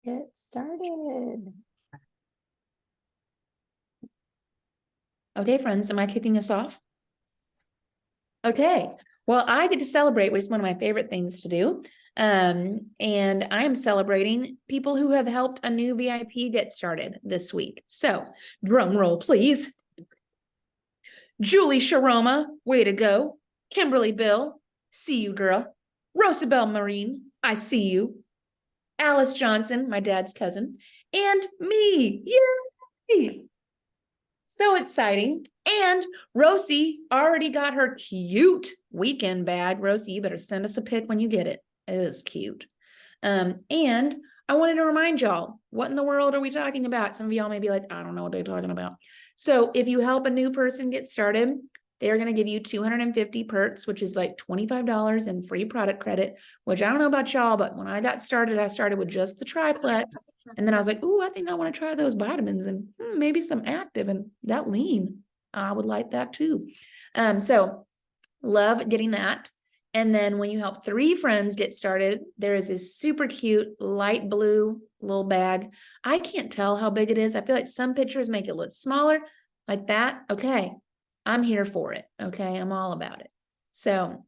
get started. Okay, friends, am I kicking us off? Okay, well, I get to celebrate, which is one of my favorite things to do. And I am celebrating people who have helped a new VIP get started this week. So, drum roll, please. Julie Sharoma, way to go. Kimberly Bill, see you, girl. Rosibel Marine, I see you. Alice Johnson, my dad's cousin, and me. Yay! So exciting. And Rosie already got her cute weekend bag. Rosie, you better send us a pic when you get it. It is cute. And I wanted to remind y'all, what in the world are we talking about? Some of y'all may be like, I don't know what they're talking about. So if you help a new person get started, they're going to give you 250 perks, which is like $25 in free product credit, which I don't know about y'all, but when I got started, I started with just the triplex. And then I was like, ooh, I think I want to try those vitamins and maybe some active and that lean. I would like that too. So love getting that. And then when you help 3 friends get started, there is this super cute light blue little bag. I can't tell how big it is. I feel like some pictures make it look smaller like that. Okay. I'm here for it. Okay. I'm all about it. So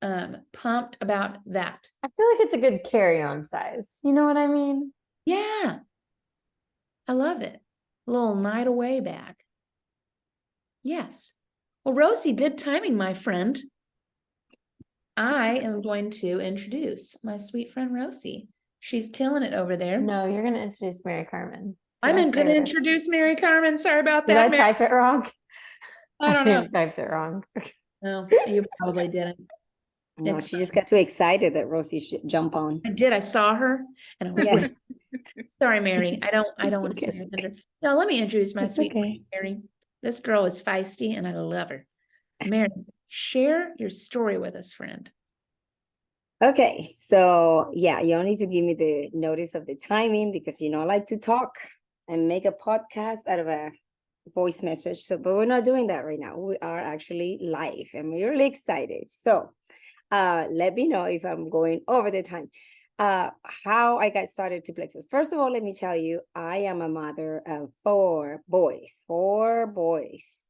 pumped about that. I feel like it's a good carry-on size. You know what I mean? Yeah. I love it. A little night away bag. Yes. Well, Rosie, good timing, my friend. I am going to introduce my sweet friend Rosie. She's killing it over there. No, you're going to introduce Marycarmen. I'm going to introduce Marycarmen. Sorry about that. Did I type it wrong? I don't know. I typed it wrong. No, you probably didn't. No, she just got too excited that Rosie should jump on. I did. I saw her and I was like, sorry, Mary. I don't want to steal your thunder. No, let me introduce my sweet friend, Mary. This girl is feisty and I love her. Mary, share your story with us, friend. Okay, so yeah, you all need to give me the notice of the timing because I like to talk and make a podcast out of a voice message. So, but we're not doing that right now. We are actually live and we're really excited. So let me know if I'm going over the time. How I got started to Plexus. First of all, let me tell you, I am a mother of 4 boys,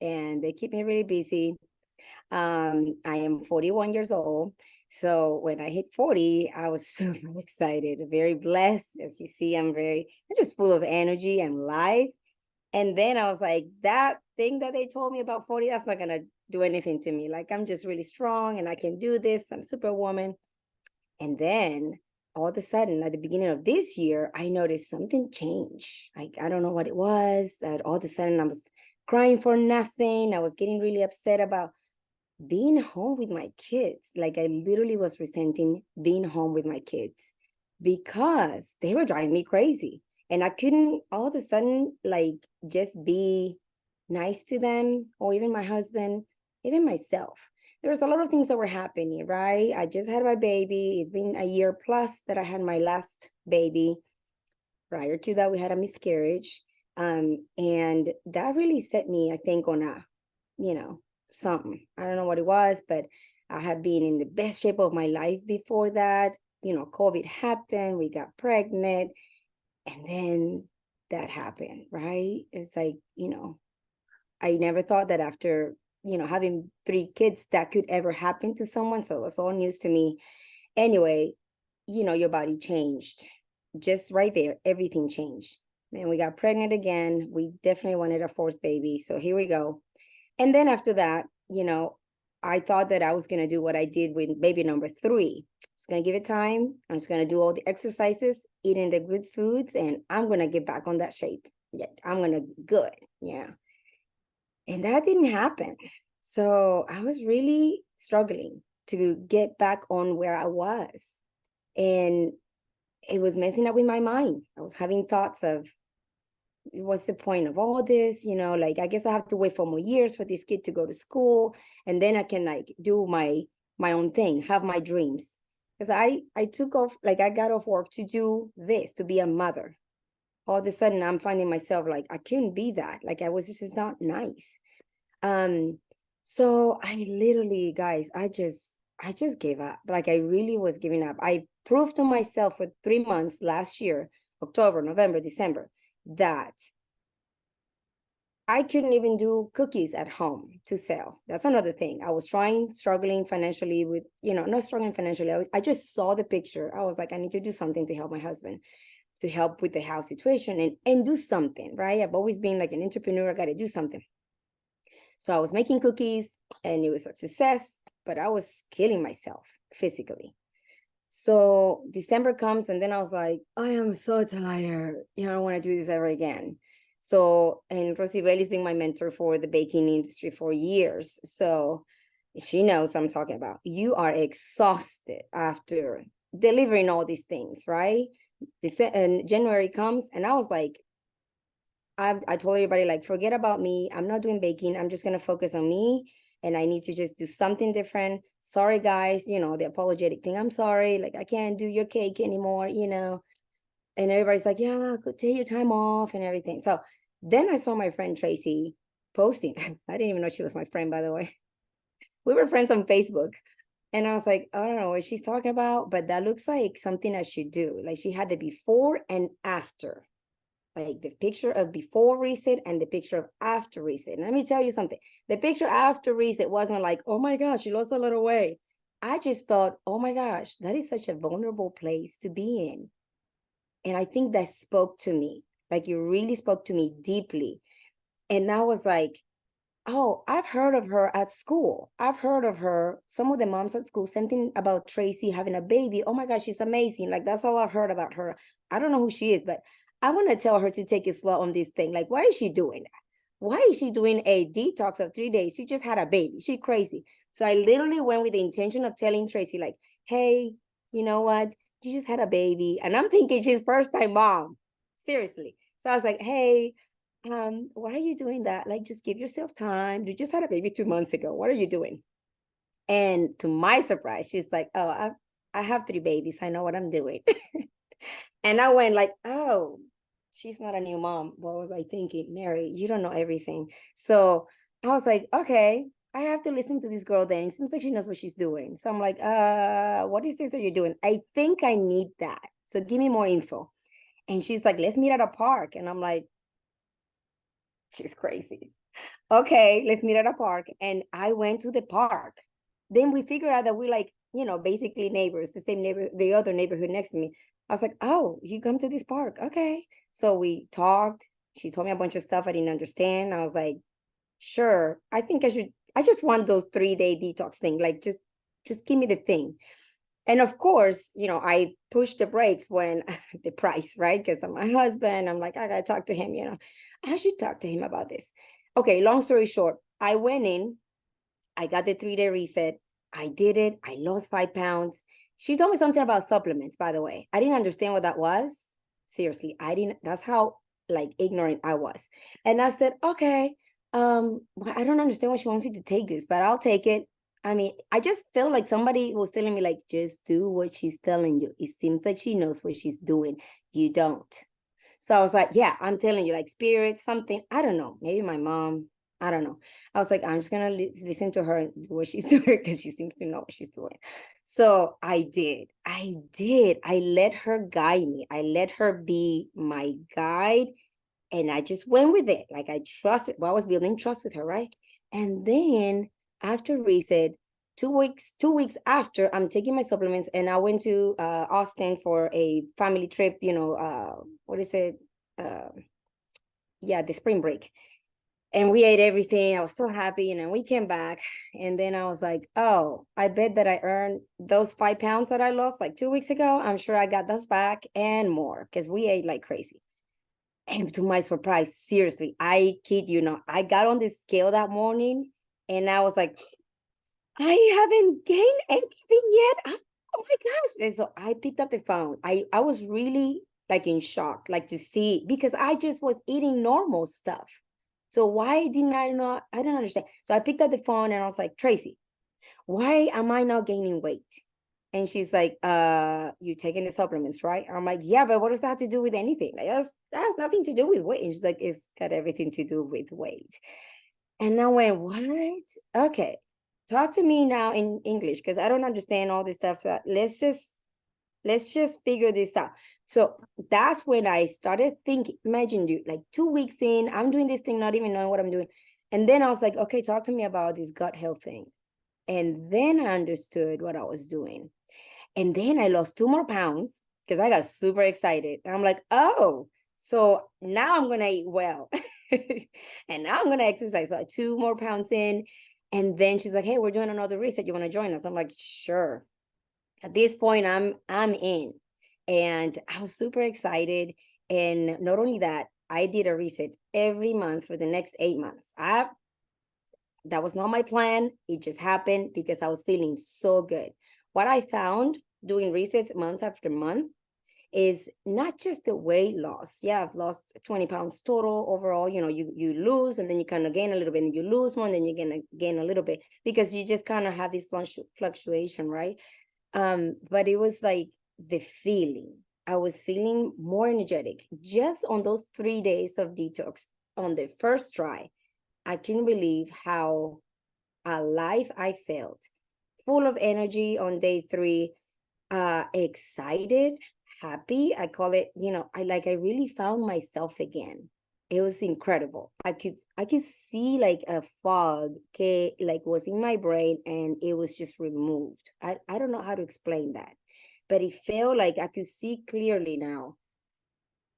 and they keep me really busy. I am 41 years old. So when I hit 40, I was super excited, very blessed. As you see, I'm just full of energy and life. And then I was like, that thing that they told me about 40, that's not going to do anything to me. Like, I'm just really strong and I can do this. I'm Superwoman. And then all of a sudden, at the beginning of this year, I noticed something changed. I don't know what it was. All of a sudden, I was crying for nothing. I was getting really upset about being home with my kids. Like, I literally was resenting being home with my kids because they were driving me crazy. And I couldn't all of a sudden, like, just be nice to them or even my husband, even myself. There was a lot of things that were happening, right? I just had my baby. It's been a year plus that I had my last baby. Prior to that, we had a miscarriage. And that really set me, I think, on a, something. I don't know what it was, but I had been in the best shape of my life before that. COVID happened, we got pregnant, and then that happened, right? It's like, I never thought that after, having 3 kids, that could ever happen to someone. So it was all news to me. Anyway, your body changed. Just right there, everything changed. Then we got pregnant again. We definitely wanted a 4th baby. So here we go. And then after that, I thought that I was going to do what I did with baby number 3. I was going to give it time. I'm just going to do all the exercises, eating the good foods, and I'm going to get back on that shape. Yeah, I'm going to good. Yeah. And that didn't happen. So I was really struggling to get back on where I was. And it was messing up with my mind. I was having thoughts of, what's the point of all this? Like, I guess I have to wait for more years for this kid to go to school. And then I can do my own thing, have my dreams. Because I took off, I got off work to do this, to be a mother. All of a sudden I'm finding myself like, I couldn't be that. This is not nice. So I literally, guys, I just gave up. I really was giving up. I proved to myself for 3 months last year October, November, December, that I couldn't even do cookies at home to sell. That's another thing. I was struggling financially with, not struggling financially. I just saw the picture. I was like, I need to do something to help my husband, to help with the house situation and do something, right? I've always been like an entrepreneur. I got to do something. So I was making cookies and it was a success, but I was killing myself physically. So December comes and then I was like, I am so tired. I don't want to do this ever again. So, and Rosibel has been my mentor for the baking industry for years. So she knows what I'm talking about. You are exhausted after delivering all these things, right? And January comes and I was like, I told everybody, like, forget about me. I'm not doing baking. I'm just going to focus on me. And I need to just do something different. Sorry, guys, the apologetic thing. I'm sorry. Like, I can't do your cake anymore, And everybody's like, yeah, go take your time off and everything. So then I saw my friend Tracy posting. I didn't even know she was my friend, by the way. We were friends on Facebook. And I was like, I don't know what she's talking about, but that looks like something I should do. Like, she had the before and after, like the picture of before reset and the picture of after reset. And let me tell you something. The picture after reset wasn't like, oh my gosh, she lost a lot of weight. I just thought, oh my gosh, that is such a vulnerable place to be in. And I think that spoke to me. Like, it really spoke to me deeply. And I was like, oh, I've heard of her at school. I've heard of her, some of the moms at school, something about Tracy having a baby. Oh my gosh, she's amazing. Like, that's all I've heard about her. I don't know who she is, but I want to tell her to take it slow on this thing. Like, why is she doing that? Why is she doing a detox of 3 days? She just had a baby. She crazy. So I literally went with the intention of telling Tracy, like, hey, you know what? You just had a baby. And I'm thinking she's first time mom. Seriously. So I was like, hey, why are you doing that? Like, just give yourself time. You just had a baby 2 months ago. What are you doing? And to my surprise, she's like, oh, I have 3 babies. I know what I'm doing. And I went like, oh, she's not a new mom. What was I thinking? Mary, you don't know everything. So I was like, okay, I have to listen to this girl then. It seems like she knows what she's doing. So I'm like, what is this that you're doing? I think I need that. So give me more info. And she's like, let's meet at a park. And I'm like, she's crazy. Okay, let's meet at a park. And I went to the park. Then we figured out that we're like, basically neighbors, the same neighbor, the other neighborhood next to me. I was like, oh, you come to this park. Okay. So we talked. She told me a bunch of stuff I didn't understand. I was like, sure. I think I just want those 3-day detox thing. Like, just give me the thing. And of course, I pushed the brakes when the price, right? Because I'm my husband. I'm like, I gotta talk to him, I should talk to him about this. Okay, long story short, I went in, I got the 3-day reset. I did it. I lost 5 pounds. She told me something about supplements, by the way. I didn't understand what that was. Seriously, I didn't. That's how like ignorant I was. And I said, okay, well, I don't understand why she wants me to take this, but I'll take it. I mean, I just felt like somebody was telling me, like, just do what she's telling you. It seems like she knows what she's doing. You don't. So I was like, yeah, I'm telling you, like, spirit, something. I don't know. Maybe my mom. I don't know. I was like, I'm just going to listen to her and do what she's doing because she seems to know what she's doing. So I did. I let her guide me. I let her be my guide. And I just went with it. Like, I trusted. Well, I was building trust with her, right? And then after reset, 2 weeks after, I'm taking my supplements, and I went to Austin for a family trip, what is it? The spring break. And we ate everything. I was so happy. And then we came back. And then I was like, oh, I bet that I earned those 5 pounds that I lost like 2 weeks ago. I'm sure I got those back and more because we ate like crazy. And to my surprise, seriously, I kid you not, I got on the scale that morning and I was like, I haven't gained anything yet. Oh my gosh. And so I picked up the phone. I was really like in shock, like to see, because I just was eating normal stuff. So why didn't I not? I don't understand. So I picked up the phone and I was like, Tracy, why am I not gaining weight? And she's like, you taking the supplements, right? I'm like, yeah, but what does that have to do with anything? Like, that has nothing to do with weight. And she's like, it's got everything to do with weight. And I went, what? Okay, talk to me now in English because I don't understand all this stuff. Let's just Let's just figure this out. So that's when I started thinking, imagine you like 2 weeks in, I'm doing this thing, not even knowing what I'm doing. And then I was like, okay, talk to me about this gut health thing. And then I understood what I was doing. And then I lost 2 more pounds because I got super excited. And I'm like, oh, so now I'm going to eat well. And now I'm going to exercise. So 2 more pounds in. And then she's like, hey, we're doing another reset. You want to join us? I'm like, sure. At this point, I'm in. And I was super excited. And not only that, I did a reset every month for the next 8 months. That was not my plan. It just happened because I was feeling so good. What I found doing resets month after month is not just the weight loss. Yeah, I've lost 20 pounds total overall. You know, you lose and then you kind of gain a little bit and you lose more and then you're gonna gain a little bit because you just kind of have this fluctuation, right? But it was like the feeling. I was feeling more energetic just on those 3 days of detox on the first try. I couldn't believe how alive I felt, full of energy on day 3, excited, happy. I call it, I really found myself again. It was incredible. I could see like a fog, okay, like was in my brain and it was just removed. I don't know how to explain that, but it felt like I could see clearly now.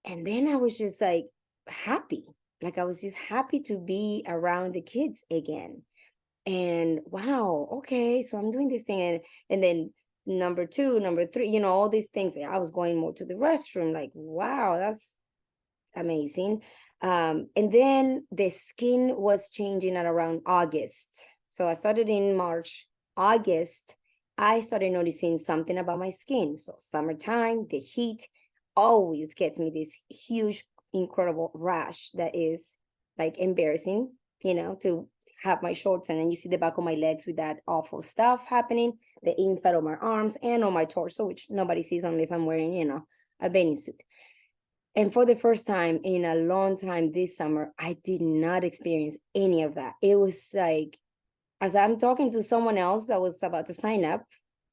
And then I was just like happy. Like I was just happy to be around the kids again. And wow, okay, so I'm doing this thing. And then number 2, number 3, all these things. I was going more to the restroom, like, wow, that's amazing. And then the skin was changing at around August. So I started in March. August, I started noticing something about my skin. So summertime, the heat always gets me this huge, incredible rash that is like embarrassing, to have my shorts and then you see the back of my legs with that awful stuff happening, the inside of my arms and on my torso, which nobody sees unless I'm wearing, a bathing suit. And for the first time in a long time this summer, I did not experience any of that. It was like, as I'm talking to someone else that was about to sign up,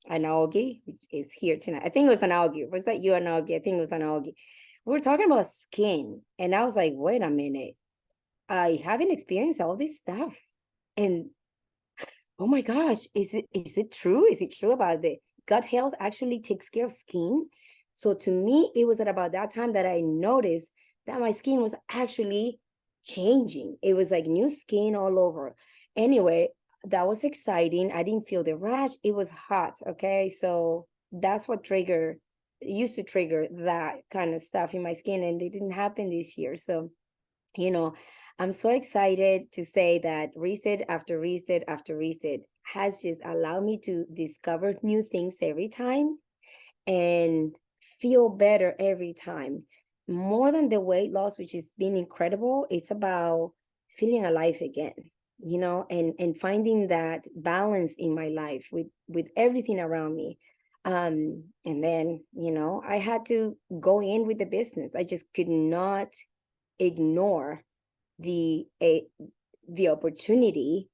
an Augie, which is here tonight. I think it was an Augie. Was that you, an Augie? I think it was an Augie. We were talking about skin. And I was like, wait a minute. I haven't experienced all this stuff. And oh my gosh, is it true? Is it true about the gut health actually takes care of skin? So to me, it was at about that time that I noticed that my skin was actually changing. It was like new skin all over. Anyway, that was exciting. I didn't feel the rash. It was hot. Okay. So that's what used to trigger that kind of stuff in my skin. And it didn't happen this year. So, I'm so excited to say that reset after reset after reset has just allowed me to discover new things every time and feel better every time. More than the weight loss, which has been incredible, it's about feeling alive again, and finding that balance in my life with everything around me. And then, I had to go in with the business. I just could not ignore the opportunity,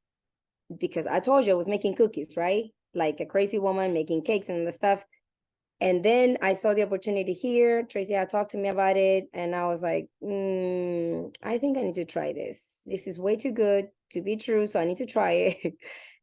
because I told you I was making cookies, right? Like a crazy woman making cakes and the stuff. And then I saw the opportunity here. Tracy had talked to me about it, and I was like, I think I need to try this. This is way too good to be true, so I need to try it.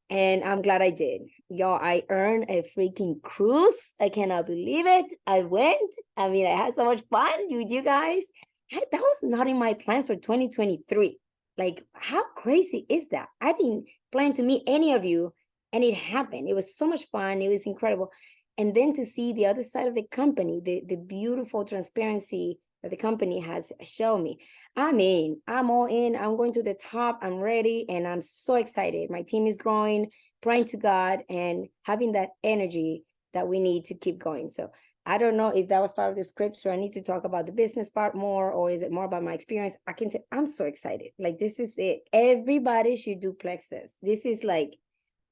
And I'm glad I did. Y'all, I earned a freaking cruise. I cannot believe it. I went. I mean, I had so much fun with you guys. That was not in my plans for 2023. Like, how crazy is that? I didn't plan to meet any of you, and it happened. It was so much fun. It was incredible. And then to see the other side of the company, the beautiful transparency that the company has shown me. I mean, I'm all in. I'm going to the top. I'm ready, and I'm so excited. My team is growing, praying to God, and having that energy that we need to keep going. So I don't know if that was part of the script, so I need to talk about the business part more, or is it more about my experience? I'm so excited. Like, this is it. Everybody should do Plexus. This is like,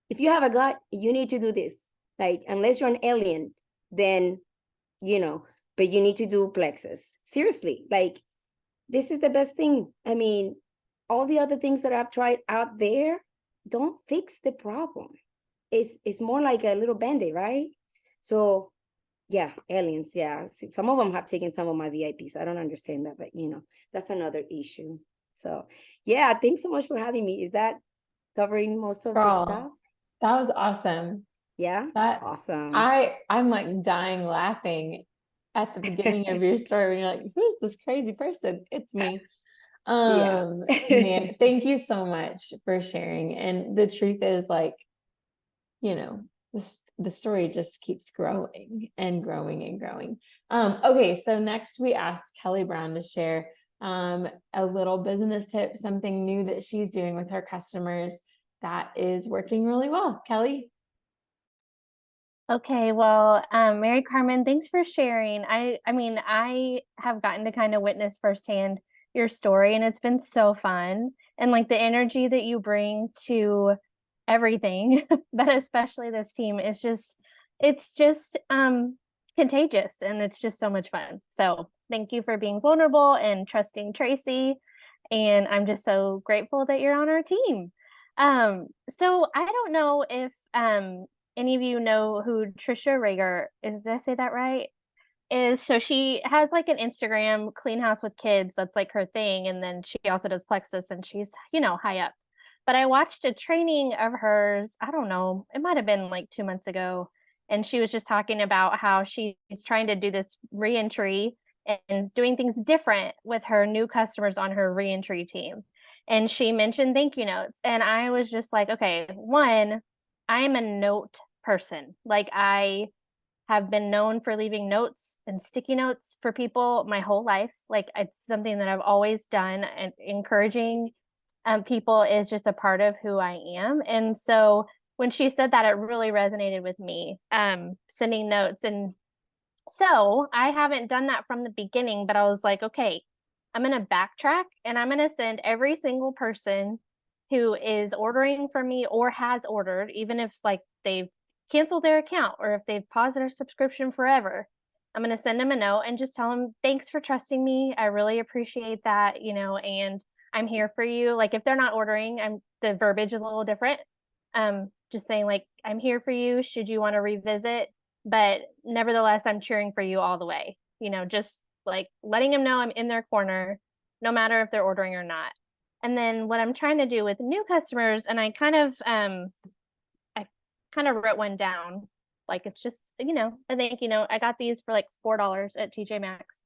if you have a gut, you need to do this. Like, unless you're an alien, then, but you need to do Plexus. Seriously, like, this is the best thing. I mean, all the other things that I've tried out there don't fix the problem. It's more like a little Band-Aid, right? So Yeah, aliens. Yeah. See, some of them have taken some of my VIPs. I don't understand that, but that's another issue. So, yeah, thanks so much for having me. Is that covering most of the stuff? Girl, that was awesome. Yeah. That Awesome. I'm like dying laughing at the beginning of your story when you're like, who's this crazy person? It's me. Yeah. Man, thank you so much for sharing. And the truth is like, you know, the story just keeps growing and growing and growing. Okay, so next we asked Kelly Brown to share a little business tip, something new that she's doing with her customers that is working really well. Kelly? Okay, well, Marycarmen, thanks for sharing. I mean, I have gotten to kind of witness firsthand your story, and it's been so fun. And like the energy that you bring to everything, but especially this team is it's just contagious, and it's just so much fun. So thank you for being vulnerable and trusting Tracy. And I'm just so grateful that you're on our team. So I don't know if any of you know who Trisha Rager is. Did I say that right? Is so she has like an Instagram clean house with kids. That's like her thing. And then she also does Plexus, and she's, high up. But I watched a training of hers, I don't know, it might have been like 2 months ago. And she was just talking about how she's trying to do this reentry and doing things different with her new customers on her reentry team. And she mentioned thank you notes. And I was just like, okay, one, I'm a note person. Like I have been known for leaving notes and sticky notes for people my whole life. Like it's something that I've always done, and encouraging people is just a part of who I am. And so when she said that, it really resonated with me, sending notes. And so I haven't done that from the beginning, but I was like, okay, I'm going to backtrack, and I'm going to send every single person who is ordering from me or has ordered, even if like they've canceled their account or if they've paused their subscription forever. I'm going to send them a note and just tell them, thanks for trusting me. I really appreciate that, and I'm here for you. Like if they're not ordering, the verbiage is a little different. Just saying like, I'm here for you. Should you want to revisit? But nevertheless, I'm cheering for you all the way. Just like letting them know I'm in their corner, no matter if they're ordering or not. And then what I'm trying to do with new customers, and I kind of wrote one down. Like it's just, I think, I got these for like $4 at TJ Maxx.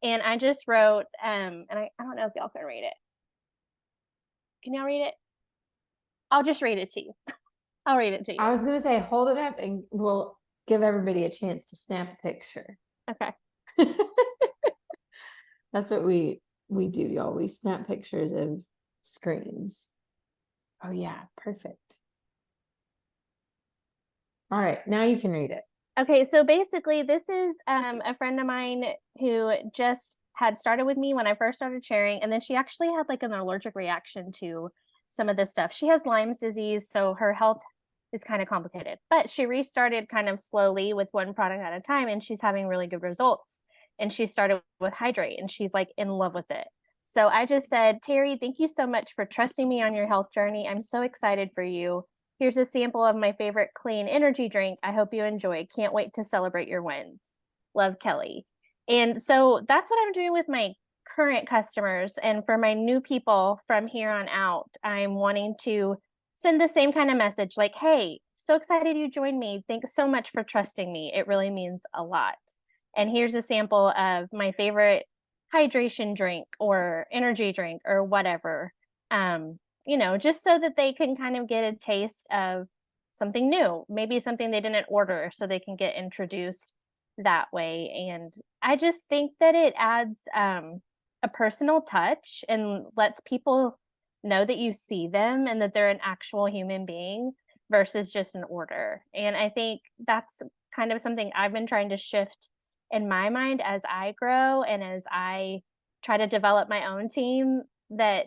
And I just wrote, and I don't know if y'all can read it. Can y'all read it? I'll just read it to you. I'll read it to you. I was gonna say hold it up and we'll give everybody a chance to snap a picture. Okay. That's what we do, y'all. We snap pictures of screens. Oh yeah, perfect. All right, now you can read it. Okay, so basically this is a friend of mine who just had started with me when I first started sharing, and then she actually had like an allergic reaction to some of this stuff. She has Lyme's disease, so her health is kind of complicated, but she restarted kind of slowly with one product at a time, and she's having really good results. And she started with Hydrate, and she's like in love with it. So I just said, Terry, thank you so much for trusting me on your health journey. I'm so excited for you. Here's a sample of my favorite clean energy drink. I hope you enjoy. Can't wait to celebrate your wins. Love, Kelly. And so that's what I'm doing with my current customers. And for my new people from here on out, I'm wanting to send the same kind of message like, hey, so excited you joined me. Thanks so much for trusting me. It really means a lot. And here's a sample of my favorite hydration drink or energy drink or whatever. Just so that they can kind of get a taste of something new, maybe something they didn't order, so they can get introduced that way. And I just think that it adds a personal touch and lets people know that you see them and that they're an actual human being versus just an order. And I think that's kind of something I've been trying to shift in my mind as I grow and as I try to develop my own team, that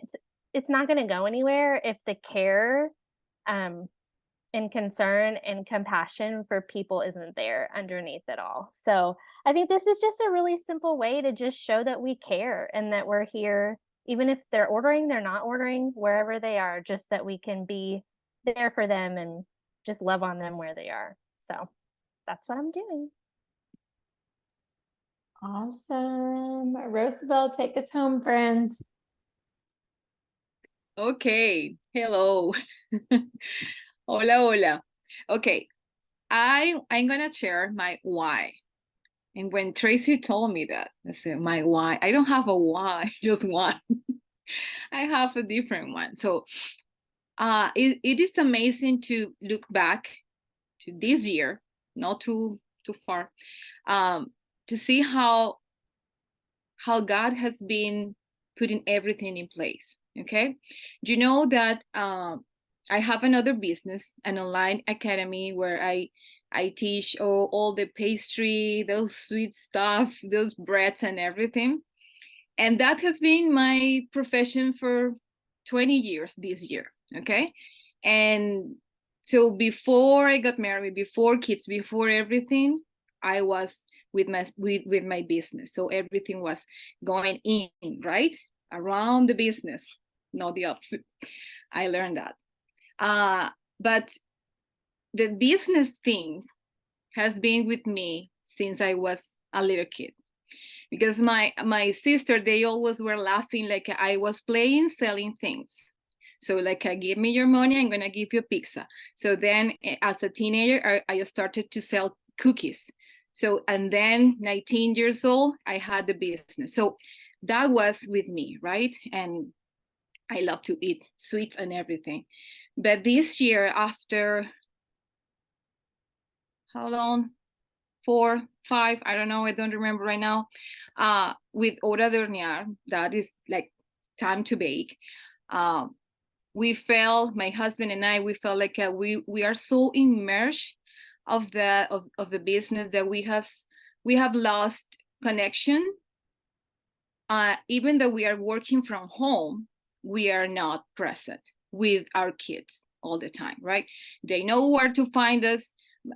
it's not going to go anywhere if the care and concern and compassion for people isn't there underneath it all. So I think this is just a really simple way to just show that we care and that we're here, even if they're ordering, they're not ordering, wherever they are, just that we can be there for them and just love on them where they are. So that's what I'm doing. Awesome. Rosibel, take us home, friends. Okay, hello. Hola, hola. Okay, I'm gonna share my why. And when Tracy told me that, I said, my why, I don't have a why, just one. I have a different one. So it is amazing to look back to this year, not too far, to see how God has been putting everything in place. Okay, you know that I have another business, an online academy where I teach all the pastry, those sweet stuff, those breads and everything. And that has been my profession for 20 years this year. Okay. And so before I got married, before kids, before everything, I was with my business. So everything was going in, right? Around the business, not the opposite. I learned that. But the business thing has been with me since I was a little kid. Because my sister, they always were laughing like I was playing selling things. So like, give me your money, I'm gonna give you a pizza. So then as a teenager, I started to sell cookies. So, and then 19 years old, I had the business. So that was with me, right? And I love to eat sweets and everything. But this year, after how long? 4, 5, I don't know, I don't remember right now, with hora de hornear, that is like time to bake. We felt, my husband and I, we felt like we are so immersed of the business that we have lost connection. Even though we are working from home, we are not present with our kids all the time, right? They know where to find us.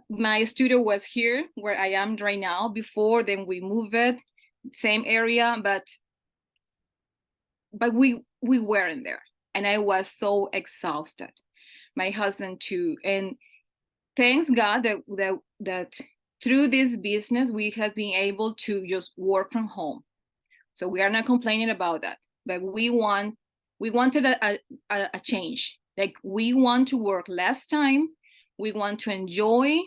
My studio was here where I am right now. Before then we moved it, same area, but we weren't there, and I was so exhausted. My husband too. And thanks God that through this business we have been able to just work from home. So we are not complaining about that, but we wanted a change. Like, we want to work less time. We want to enjoy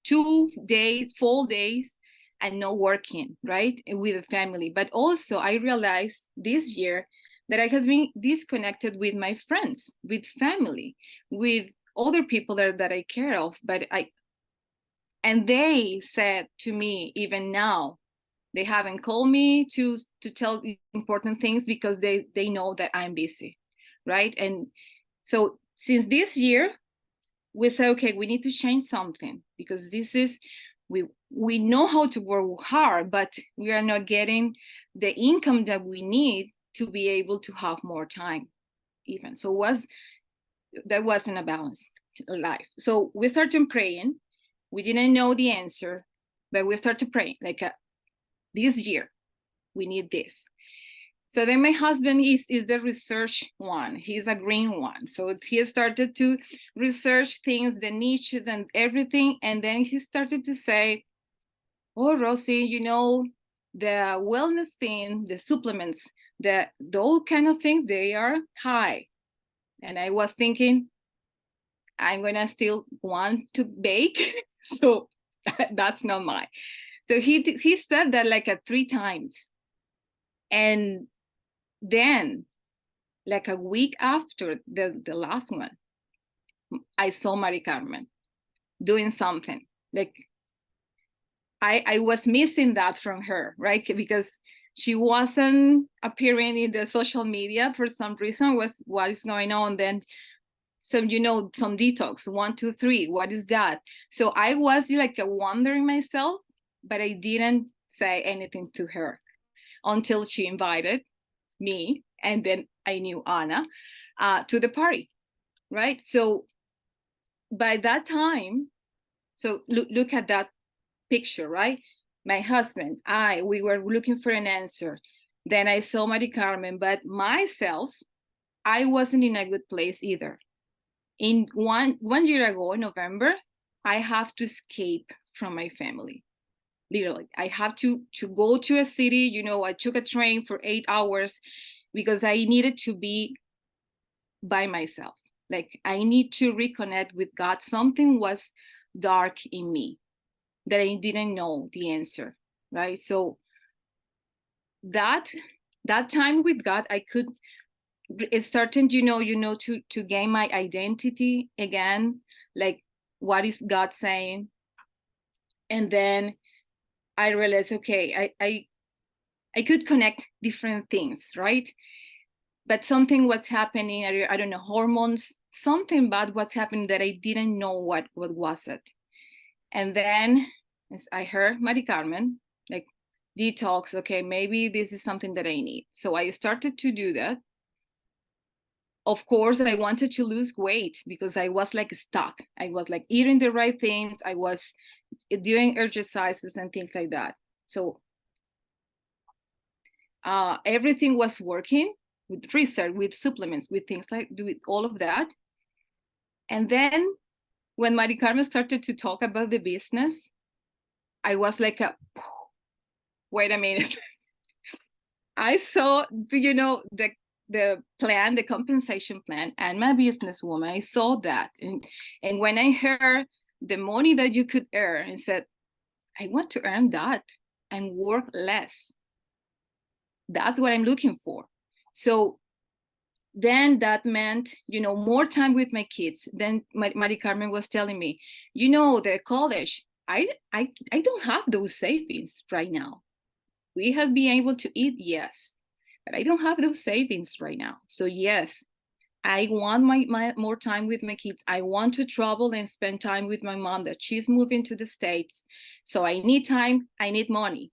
2 days, full days, and not working, right, with the family. But also I realized this year that I has been disconnected with my friends, with family, with other people that I care of. And they said to me, even now, they haven't called me to tell important things because they know that I'm busy, right? And so since this year, we say, okay, we need to change something, because this is, we know how to work hard, but we are not getting the income that we need to be able to have more time even. So that wasn't a balanced life. So we started praying. We didn't know the answer, but we started praying like, this year we need this. So then my husband is the research one. He's a green one. So he started to research things, the niches and everything. And then he started to say, oh, Rosie, you know, the wellness thing, the supplements, those kind of things, they are high. And I was thinking, I'm gonna still want to bake. So that's not mine. So he said that like 3 times. And then, like a week after the last one, I saw Marycarmen doing something. Like, I was missing that from her, right? Because she wasn't appearing in the social media for some reason. What is going on then? Some detox, 1, 2, 3, what is that? So I was like wondering myself, but I didn't say anything to her until she invited me, and then I knew Anna, to the party, right? So by that time, so look at that picture, right? My husband, we were looking for an answer. Then I saw Marycarmen, but myself, I wasn't in a good place either. In one year ago, in November, I have to escape from my family. literally. I have to go to a city, you know, I took a train for 8 hours because I needed to be by myself. Like I need to reconnect with God. Something was dark in me that I didn't know the answer, right? So that time with God, I could starting, to gain my identity again, like what is God saying? And then I realized, okay, I could connect different things, right? But something was happening, I don't know, hormones, something bad what's happening that I didn't know what was it. And then as I heard Marycarmen, like detox, okay, maybe this is something that I need. So I started to do that. Of course, I wanted to lose weight because I was like stuck. I was like eating the right things. I was doing exercises and things like that. So everything was working with research, with supplements, with things like with all of that. And then when Marycarmen started to talk about the business, I was like, wait a minute. I saw, the plan, the compensation plan, and my businesswoman, I saw that. And when I heard the money that you could earn, I said, I want to earn that and work less. That's what I'm looking for. So then that meant, more time with my kids. Then Marycarmen was telling me, the college, I don't have those savings right now. We have been able to eat, yes, but I don't have those savings right now. So yes, I want my more time with my kids. I want to travel and spend time with my mom that she's moving to the States. So I need time, I need money.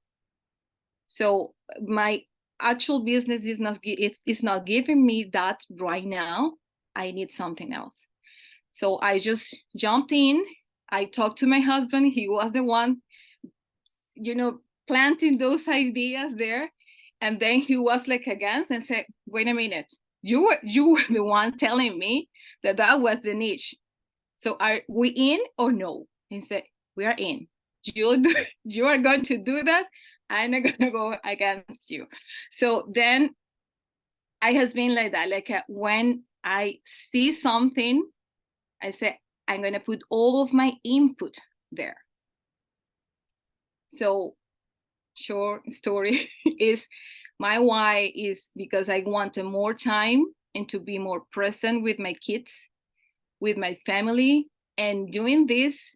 So my actual business it's not giving me that right now. I need something else. So I just jumped in. I talked to my husband. He was the one, planting those ideas there. And then he was like against and said, wait a minute, you were the one telling me that was the niche. So are we in or no? He said, we are in. You are going to do that. I'm not going to go against you. So then I has been like that. Like when I see something, I say, I'm going to put all of my input there. So short story is my why is because I wanted more time and to be more present with my kids, with my family. And doing this,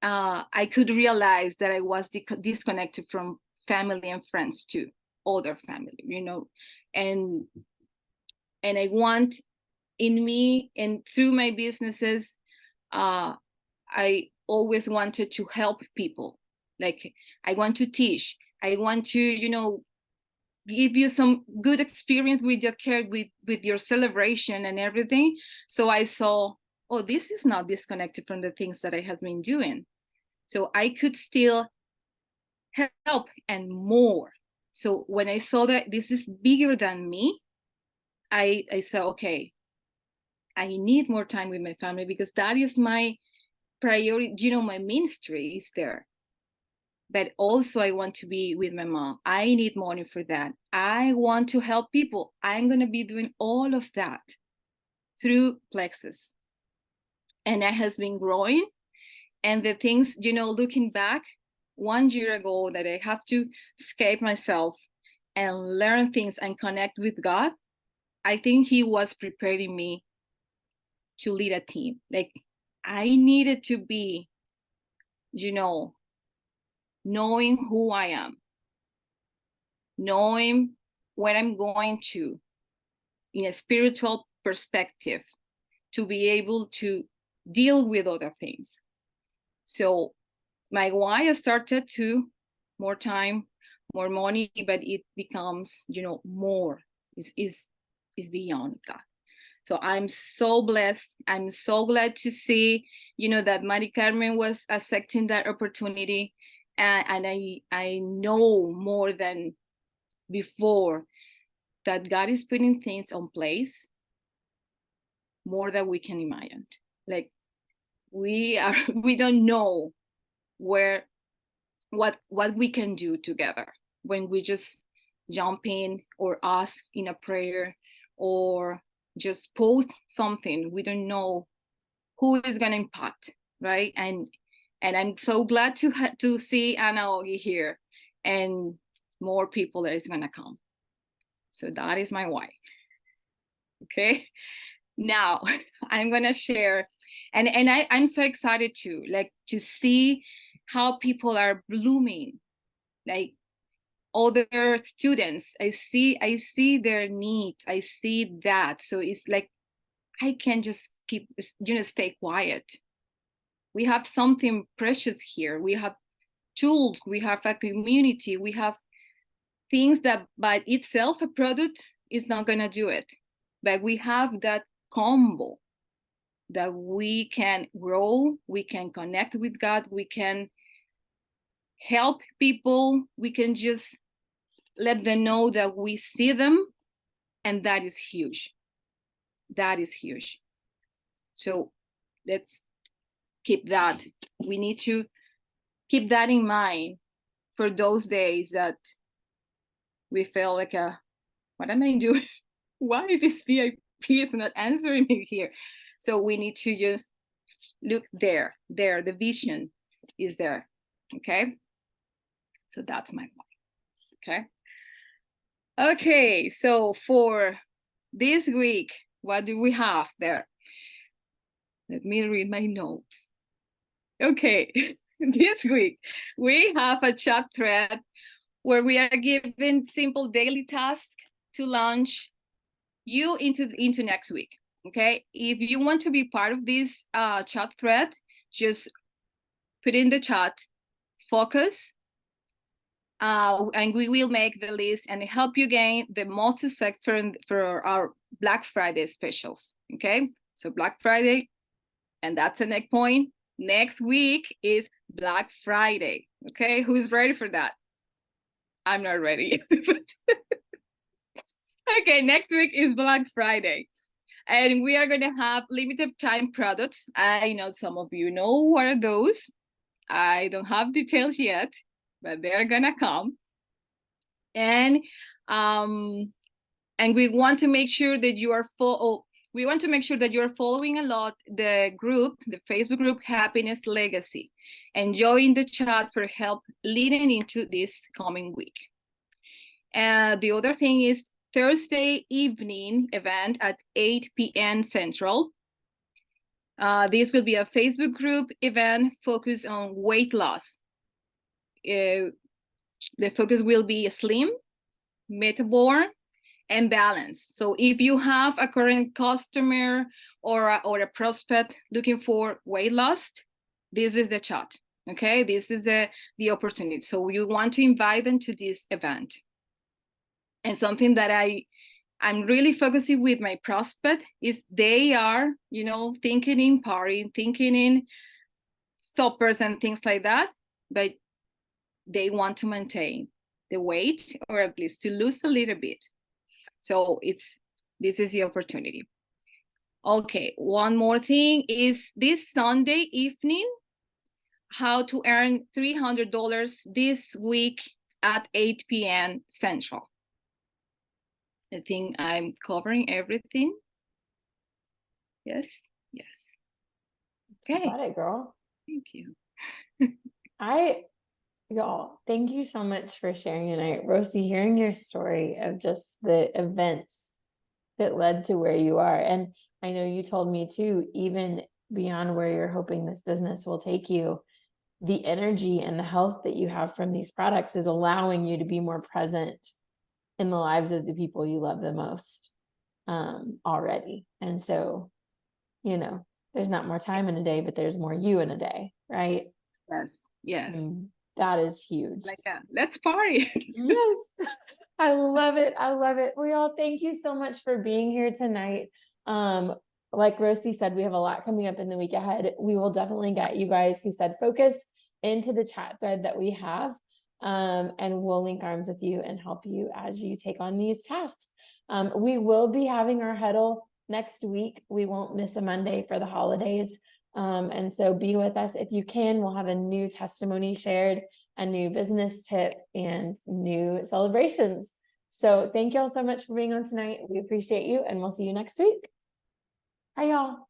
I could realize that I was disconnected from family and friends too, other family, and I want in me and through my businesses, I always wanted to help people. Like I want to teach. I want to, give you some good experience with your care, with your celebration and everything. So I saw, oh, this is not disconnected from the things that I have been doing. So I could still help and more. So when I saw that this is bigger than me, I said, okay, I need more time with my family because that is my priority. My ministry is there. But also I want to be with my mom. I need money for that. I want to help people. I'm going to be doing all of that through Plexus. And it has been growing. And the things, looking back 1 year ago that I have to escape myself and learn things and connect with God, I think he was preparing me to lead a team. Like I needed to be, knowing who I am, knowing where I'm going to in a spiritual perspective to be able to deal with other things. So my why started to more time, more money, but it becomes, more is beyond that. So I'm so blessed. I'm so glad to see, that Marycarmen was accepting that opportunity. And I know more than before that God is putting things on place more than we can imagine. Like we don't know where what we can do together when we just jump in or ask in a prayer or just post something. We don't know who is going to impact, right? And I'm so glad to see Anna Ogi here and more people that is going to come. So that is my why. Okay, now I'm going to share, and I'm so excited to see how people are blooming, like other students. I see their needs. I see that. So it's like I can just keep, stay quiet. We have something precious here. We have tools, we have a community, we have things that by itself, a product is not gonna do it. But we have that combo that we can grow, we can connect with God, we can help people, we can just let them know that we see them, and that is huge. That is huge. So let's keep that. We need to keep that in mind for those days that we feel like, what am I doing? Why this VIP is not answering me here? So we need to just look there, the vision is there, okay? So that's my point, okay? Okay, so for this week, what do we have there? Let me read my notes. Okay, this week, we have a chat thread where we are given simple daily tasks to launch you into next week, okay? If you want to be part of this chat thread, just put in the chat, focus, and we will make the list and help you gain the most success for our Black Friday specials, okay? So Black Friday, and that's the next point. Next week is Black Friday, okay? Who's ready for that? I'm not ready. Okay, next week is Black Friday. And we are going to have limited time products. I know some of you know what are those. I don't have details yet, but they're going to come. And we want to make sure that you are we want to make sure that you're following a lot the group, the Facebook group Happiness Legacy, and join the chat for help leading into this coming week. And the other thing is Thursday evening event at 8 p.m. Central. This will be a Facebook group event focused on weight loss. The focus will be slim, metabolic, and balance. So if you have a current customer or a prospect looking for weight loss, this is the chat, okay? This is the opportunity. So you want to invite them to this event. And something that I'm really focusing with my prospect is they are, thinking in party, thinking in stoppers and things like that, but they want to maintain the weight or at least to lose a little bit. So this is the opportunity. Okay, one more thing is this Sunday evening, how to earn $300 this week at 8 p.m. Central. I think I'm covering everything. Yes. Okay. Got it, girl. Thank you. Y'all, thank you so much for sharing tonight. Rosie, hearing your story of just the events that led to where you are. And I know you told me too, even beyond where you're hoping this business will take you, the energy and the health that you have from these products is allowing you to be more present in the lives of the people you love the most already. And so, there's not more time in a day, but there's more you in a day, right? Yes. That is huge. Like let's party. Yes. I love it. Well, y'all, thank you so much for being here tonight. Like Rosie said, we have a lot coming up in the week ahead. We will definitely get you guys who said focus into the chat thread that we have. And we'll link arms with you and help you as you take on these tasks. We will be having our huddle next week. We won't miss a Monday for the holidays. And so be with us if you can. We'll have a new testimony shared a new business tip, and new celebrations. So thank y'all so much for being on tonight. We appreciate you, and we'll see you next week. Bye, y'all.